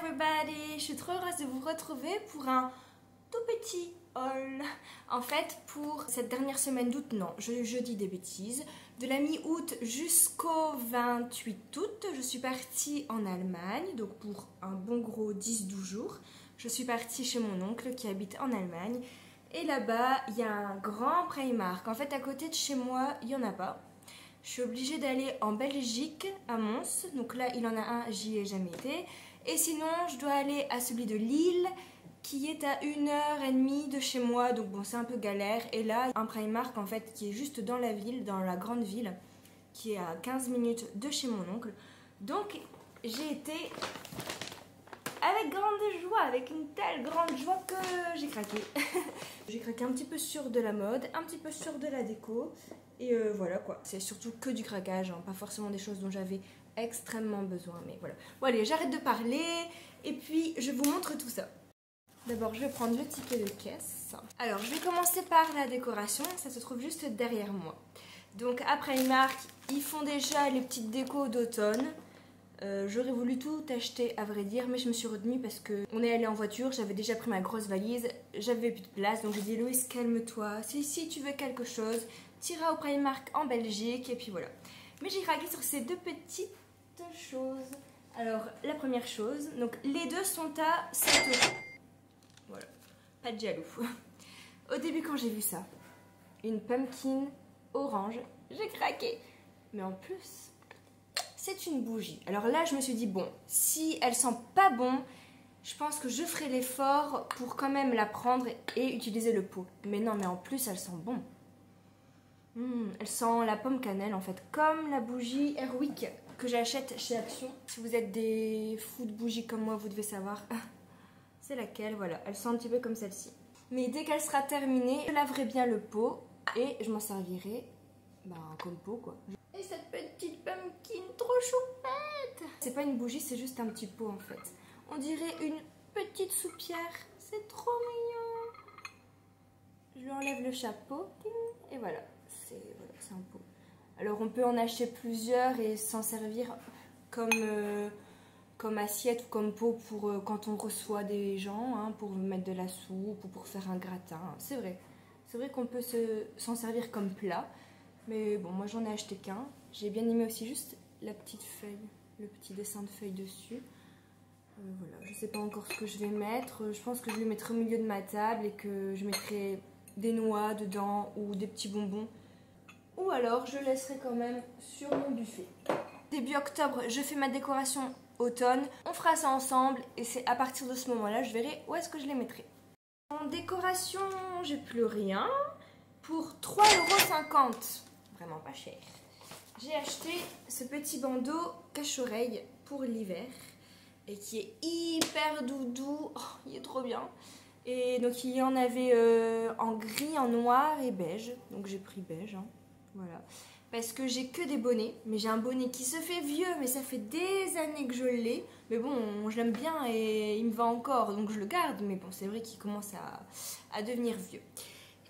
everybody! Je suis trop heureuse de vous retrouver pour un tout petit haul. En fait, pour cette dernière semaine d'août, non, je dis des bêtises, de la mi-août jusqu'au 28 août, je suis partie en Allemagne, donc pour un bon gros 10-12 jours. Je suis partie chez mon oncle qui habite en Allemagne. Et là-bas, il y a un grand Primark. En fait, à côté de chez moi, il n'y en a pas. Je suis obligée d'aller en Belgique, à Mons. Donc là, il en a un, j'y ai jamais été. Et sinon, je dois aller à celui de Lille, qui est à 1h30 de chez moi. Donc bon, c'est un peu galère. Et là, un Primark, en fait, qui est juste dans la ville, dans la grande ville, qui est à 15 minutes de chez mon oncle. Donc, j'ai été avec grande joie, avec une telle grande joie que j'ai craqué. J'ai craqué un petit peu sur de la mode, un petit peu sur de la déco. Et voilà quoi. C'est surtout que du craquage, hein, pas forcément des choses dont j'avais extrêmement besoin. Mais voilà. Bon allez, j'arrête de parler et puis je vous montre tout ça. D'abord, je vais prendre le ticket de caisse. Alors, je vais commencer par la décoration. Ça se trouve juste derrière moi. Donc, après Primark, ils font déjà les petites décos d'automne. J'aurais voulu tout acheter à vrai dire, mais je me suis retenue parce qu'on est allé en voiture, j'avais déjà pris ma grosse valise, j'avais plus de place, donc j'ai dit Louise, calme-toi, si tu veux quelque chose, t'iras au Primark en Belgique, et puis voilà. Mais j'ai craqué sur ces deux petites choses. Alors, la première chose, donc les deux sont à 7 €. Voilà, pas de jaloux. Au début quand j'ai vu ça, une pumpkin orange, j'ai craqué. Mais en plus, c'est une bougie. Alors là, je me suis dit, bon, si elle sent pas bon, je pense que je ferai l'effort pour quand même la prendre et utiliser le pot. Mais non, mais en plus, elle sent bon. Elle sent la pomme cannelle, en fait, comme la bougie Airwick que j'achète chez Action. Si vous êtes des fous de bougies comme moi, vous devez savoir. C'est laquelle, voilà. Elle sent un petit peu comme celle-ci. Mais dès qu'elle sera terminée, je laverai bien le pot et je m'en servirai comme pot, quoi. Et cette petite pumpkin trop choupette! C'est pas une bougie, c'est juste un petit pot en fait. On dirait une petite soupière. C'est trop mignon. Je lui enlève le chapeau. Et voilà, c'est un pot. Alors on peut en acheter plusieurs et s'en servir comme assiette ou comme pot pour quand on reçoit des gens, hein, pour mettre de la soupe ou pour faire un gratin. C'est vrai. C'est vrai qu'on peut s'en servir comme plat. Mais bon, moi j'en ai acheté qu'un. J'ai bien aimé aussi juste la petite feuille, le petit dessin de feuille dessus. Voilà, je sais pas encore ce que je vais mettre. Je pense que je le mettrai au milieu de ma table et que je mettrai des noix dedans ou des petits bonbons. Ou alors je laisserai quand même sur mon buffet. Début octobre, je fais ma décoration automne. On fera ça ensemble et c'est à partir de ce moment-là, je verrai où est-ce que je les mettrai. En décoration, j'ai plus rien. Pour 3,50 €. Vraiment pas cher. J'ai acheté ce petit bandeau cache-oreille pour l'hiver et qui est hyper doudou. Oh, il est trop bien. Et donc il y en avait en gris, en noir et beige. Donc j'ai pris beige, hein. Voilà. Parce que j'ai que des bonnets, mais j'ai un bonnet qui se fait vieux, mais ça fait des années que je l'ai. Mais bon, je l'aime bien et il me va encore, donc je le garde. Mais bon, c'est vrai qu'il commence à devenir vieux.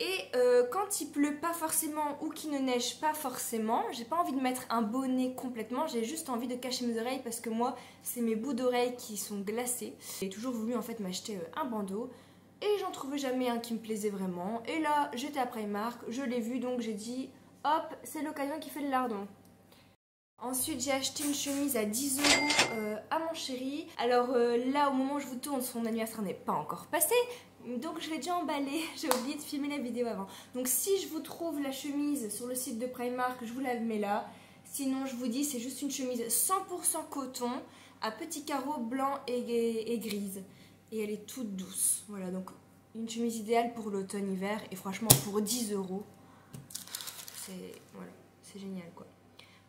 Et quand il pleut pas forcément ou qu'il ne neige pas forcément, j'ai pas envie de mettre un bonnet complètement, j'ai juste envie de cacher mes oreilles parce que moi, c'est mes bouts d'oreilles qui sont glacés. J'ai toujours voulu en fait m'acheter un bandeau et j'en trouvais jamais un qui me plaisait vraiment. Et là, j'étais à Primark, je l'ai vu donc j'ai dit hop, c'est l'occasion qui fait le lardon. Ensuite, j'ai acheté une chemise à 10 € à mon chéri. Alors là, au moment où je vous tourne, son anniversaire n'est pas encore passé. Donc je l'ai déjà emballée. J'ai oublié de filmer la vidéo avant. Donc si je vous trouve la chemise sur le site de Primark, je vous la mets là. Sinon, je vous dis, c'est juste une chemise 100% coton à petits carreaux blancs et grises. Et elle est toute douce. Voilà, donc une chemise idéale pour l'automne-hiver. Et franchement, pour 10 €, c'est génial quoi.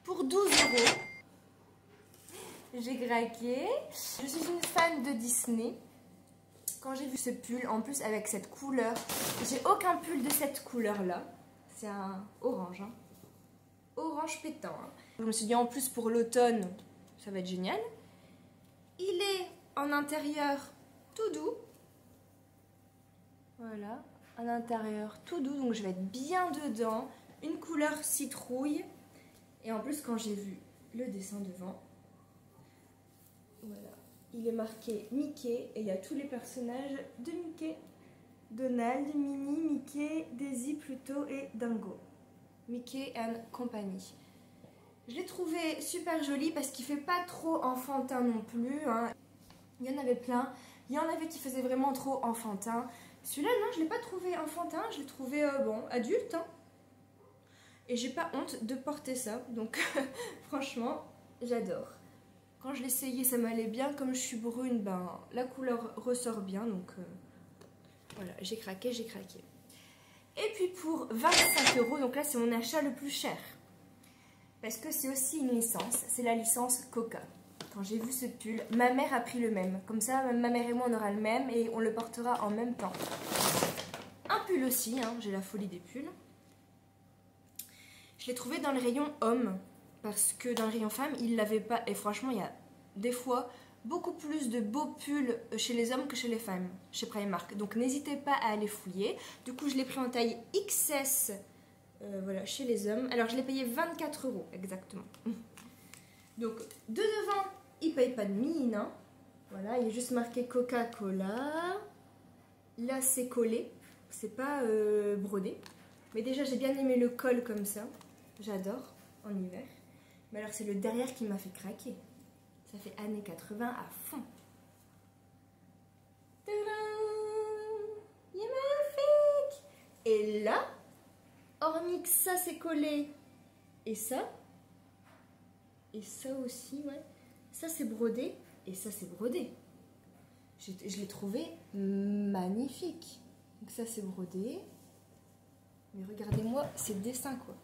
Pour 12 €, j'ai craqué. Je suis une fan de Disney. Quand j'ai vu ce pull, en plus avec cette couleur, j'ai aucun pull de cette couleur là. C'est un orange, hein. Orange pétant, hein. Je me suis dit en plus pour l'automne, ça va être génial. Il est en intérieur tout doux. Voilà, un intérieur tout doux, donc je vais être bien dedans. Une couleur citrouille. Et en plus, quand j'ai vu le dessin devant, voilà, il est marqué Mickey et il y a tous les personnages de Mickey. Donald, Minnie, Mickey, Daisy, Pluto et Dingo. Mickey and Company. Je l'ai trouvé super joli parce qu'il fait pas trop enfantin non plus. Hein. Il y en avait plein. Il y en avait qui faisaient vraiment trop enfantin. Celui-là, non, je l'ai pas trouvé enfantin. Je l'ai trouvé, bon, adulte. Hein. Et j'ai pas honte de porter ça. Donc, franchement, j'adore. Quand je l'essayais, ça m'allait bien. Comme je suis brune, ben, la couleur ressort bien. Donc, voilà, j'ai craqué, j'ai craqué. Et puis pour 25 €, donc là, c'est mon achat le plus cher. Parce que c'est aussi une licence. C'est la licence Coca. Quand j'ai vu ce pull, ma mère a pris le même. Comme ça, ma mère et moi, on aura le même et on le portera en même temps. Un pull aussi, hein, j'ai la folie des pulls. Je l'ai trouvé dans le rayon homme. Parce que dans le rayon femme, il ne l'avait pas. Et franchement, il y a des fois beaucoup plus de beaux pulls chez les hommes que chez les femmes, chez Primark. Donc n'hésitez pas à aller fouiller. Du coup, je l'ai pris en taille XS. Voilà, chez les hommes. Alors, je l'ai payé 24 € exactement. Donc, de devant, il ne paye pas de mine. Hein. Voilà, il est juste marqué Coca-Cola. Là, c'est collé. C'est pas brodé. Mais déjà, j'ai bien aimé le col comme ça. J'adore en hiver. Mais alors, c'est le derrière qui m'a fait craquer. Ça fait années 80 à fond. Tadam! Il est magnifique! Et là, hormis que ça c'est collé, et ça aussi, ouais, ça c'est brodé, et ça c'est brodé. Je l'ai trouvé magnifique. Donc ça c'est brodé. Mais regardez-moi ces dessins quoi.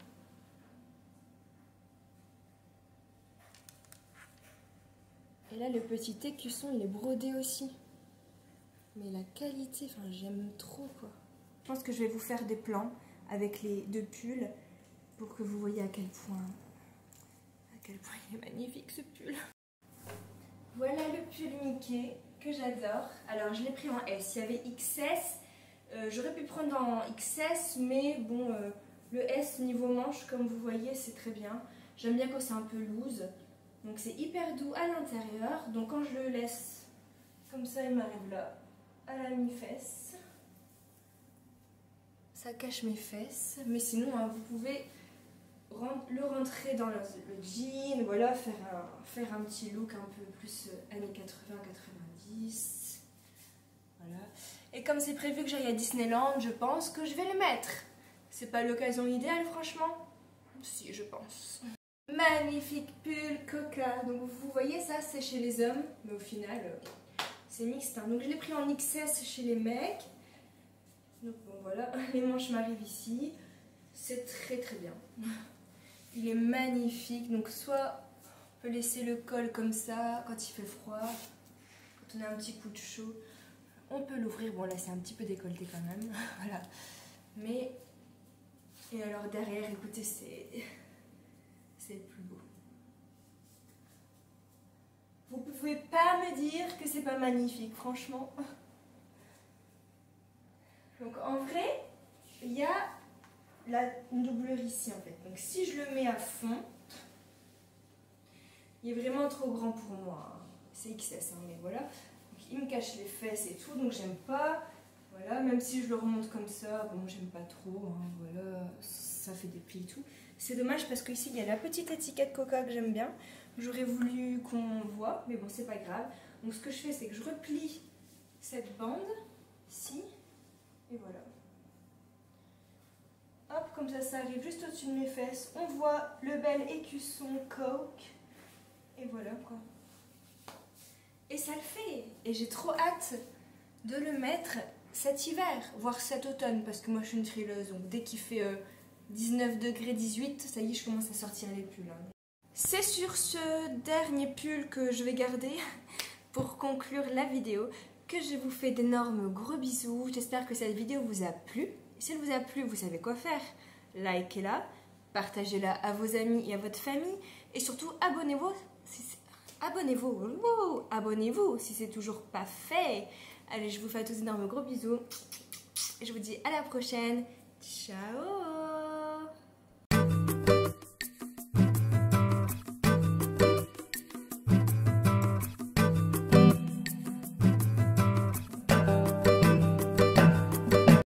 Et là le petit écusson il est brodé aussi. Mais la qualité, enfin j'aime trop quoi. Je pense que je vais vous faire des plans avec les deux pulls pour que vous voyez à quel point il est magnifique ce pull. Voilà le pull Mickey que j'adore. Alors je l'ai pris en S, il y avait XS, j'aurais pu prendre en XS mais bon le S niveau manche comme vous voyez c'est très bien. J'aime bien quand c'est un peu loose, donc c'est hyper doux à l'intérieur, donc quand je le laisse comme ça il m'arrive là à la mi-fesse. Ça cache mes fesses, mais sinon hein, vous pouvez le rentrer dans le jean, voilà, faire un petit look un peu plus années 80-90. Voilà. Et comme c'est prévu que j'aille à Disneyland, je pense que je vais le mettre. C'est pas l'occasion idéale, franchement. Si, je pense. Magnifique pull Coca. Donc vous voyez, ça c'est chez les hommes, mais au final, c'est mixte. Hein. Donc je l'ai pris en XS chez les mecs. Donc bon voilà, les manches m'arrivent ici. C'est très très bien. Il est magnifique. Donc soit on peut laisser le col comme ça quand il fait froid, quand on a un petit coup de chaud. On peut l'ouvrir. Bon là c'est un petit peu décolleté quand même. Voilà. Mais et alors derrière, écoutez, c'est le plus beau. Vous pouvez pas me dire que c'est pas magnifique, franchement. Donc en vrai, il y a une doublure ici en fait. Donc si je le mets à fond, il est vraiment trop grand pour moi. Hein. C'est XS, hein, mais voilà. Donc, il me cache les fesses et tout, donc j'aime pas. Voilà, même si je le remonte comme ça, bon j'aime pas trop. Hein, voilà, ça fait des plis et tout. C'est dommage parce qu'ici il y a la petite étiquette Coca que j'aime bien. J'aurais voulu qu'on voit, mais bon c'est pas grave. Donc ce que je fais c'est que je replie cette bande ici. Et voilà. Hop, comme ça arrive juste au-dessus de mes fesses. On voit le bel écusson Coke. Et voilà quoi. Et ça le fait. Et j'ai trop hâte de le mettre cet hiver, voire cet automne. Parce que moi je suis une frileuse. Donc dès qu'il fait 19 degrés 18, ça y est, je commence à sortir les pulls. Hein. C'est sur ce dernier pull que je vais garder pour conclure la vidéo que je vous fais d'énormes gros bisous. J'espère que cette vidéo vous a plu. Si elle vous a plu, vous savez quoi faire. Likez-la, partagez-la à vos amis et à votre famille. Et surtout, abonnez-vous. Abonnez-vous si c'est toujours pas fait. Allez, je vous fais tous d'énormes gros bisous. Et je vous dis à la prochaine. Ciao.